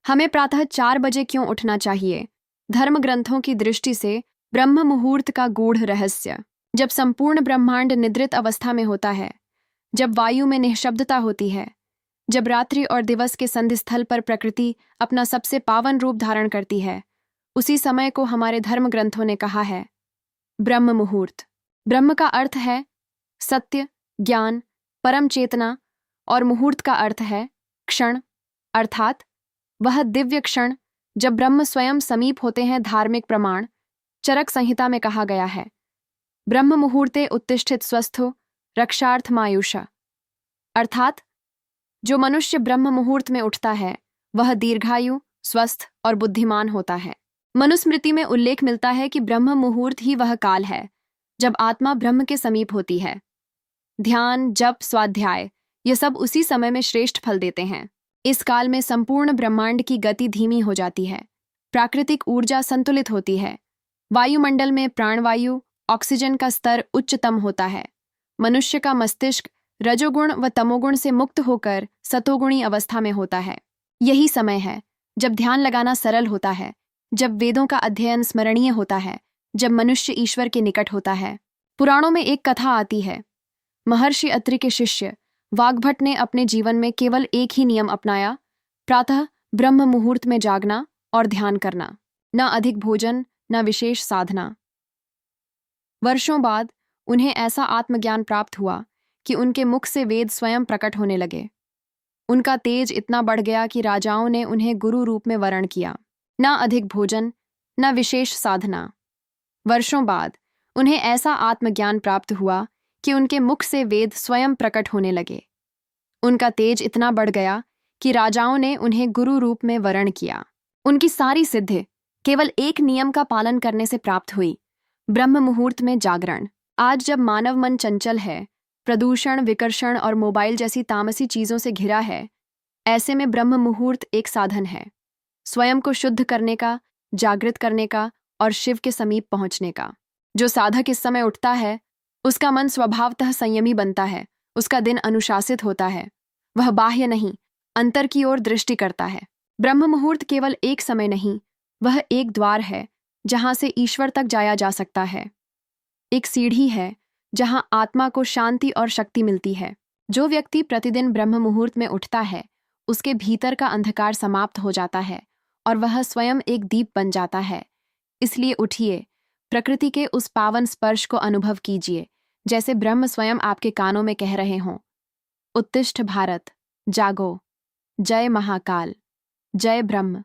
हमें प्रातः 4 बजे क्यों उठना चाहिए? धर्म ग्रंथों की दृष्टि से ब्रह्म मुहूर्त का गूढ़ रहस्य। जब संपूर्ण ब्रह्मांड निद्रित अवस्था में होता है, जब वायु में निःशब्दता होती है, जब रात्रि और दिवस के संधि स्थल पर प्रकृति अपना सबसे पावन रूप धारण करती है, उसी समय को हमारे धर्म ग्रंथों ने कहा है ब्रह्म मुहूर्त। ब्रह्म का अर्थ है सत्य, ज्ञान, परम चेतना, और मुहूर्त का अर्थ है क्षण, अर्थात वह दिव्य क्षण जब ब्रह्म स्वयं समीप होते हैं। धार्मिक प्रमाण चरक संहिता में कहा गया है ब्रह्म मुहूर्ते उत्तिष्ठित स्वस्थो रक्षार्थ मायुषा, अर्थात जो मनुष्य ब्रह्म मुहूर्त में उठता है वह दीर्घायु, स्वस्थ और बुद्धिमान होता है। मनुस्मृति में उल्लेख मिलता है कि ब्रह्म मुहूर्त ही वह काल है जब आत्मा ब्रह्म के समीप होती है। ध्यान, जप, स्वाध्याय ये सब उसी समय में श्रेष्ठ फल देते हैं। इस काल में संपूर्ण ब्रह्मांड की गति धीमी हो जाती है, प्राकृतिक ऊर्जा संतुलित होती है, वायुमंडल में प्राणवायु, ऑक्सीजन का स्तर उच्चतम होता है, मनुष्य का मस्तिष्क रजोगुण व तमोगुण से मुक्त होकर सतोगुणी अवस्था में होता है। यही समय है जब ध्यान लगाना सरल होता है, जब वेदों का अध्ययन स्मरणीय होता है, जब मनुष्य ईश्वर के निकट होता है। पुराणों में एक कथा आती है। महर्षि अत्रि के शिष्य वाग्भट ने अपने जीवन में केवल एक ही नियम अपनाया, प्रातः ब्रह्म मुहूर्त में जागना और ध्यान करना, न अधिक भोजन, न विशेष साधना। वर्षों बाद उन्हें ऐसा आत्मज्ञान प्राप्त हुआ कि उनके मुख से वेद स्वयं प्रकट होने लगे। उनका तेज इतना बढ़ गया कि राजाओं ने उन्हें गुरु रूप में वरण किया। न अधिक भोजन, न विशेष साधना। वर्षों बाद उन्हें ऐसा आत्मज्ञान प्राप्त हुआ कि उनके मुख से वेद स्वयं प्रकट होने लगे। उनका तेज इतना बढ़ गया कि राजाओं ने उन्हें गुरु रूप में वरण किया। उनकी सारी सिद्धि केवल एक नियम का पालन करने से प्राप्त हुई, ब्रह्म मुहूर्त में जागरण। आज जब मानव मन चंचल है, प्रदूषण, विकर्षण और मोबाइल जैसी तामसी चीजों से घिरा है, ऐसे में ब्रह्म मुहूर्त एक साधन है स्वयं को शुद्ध करने का, जागृत करने का और शिव के समीप पहुंचने का। जो साधक इस समय उठता है उसका मन स्वभावतः संयमी बनता है, उसका दिन अनुशासित होता है, वह बाह्य नहीं अंतर की ओर दृष्टि करता है। ब्रह्म मुहूर्त केवल एक समय नहीं, वह एक द्वार है जहां से ईश्वर तक जाया जा सकता है, एक सीढ़ी है जहां आत्मा को शांति और शक्ति मिलती है। जो व्यक्ति प्रतिदिन ब्रह्म मुहूर्त में उठता है उसके भीतर का अंधकार समाप्त हो जाता है और वह स्वयं एक दीप बन जाता है। इसलिए उठिए, प्रकृति के उस पावन स्पर्श को अनुभव कीजिए जैसे ब्रह्म स्वयं आपके कानों में कह रहे हों। उत्तिष्ठ भारत, जागो, जय महाकाल, जय ब्रह्म।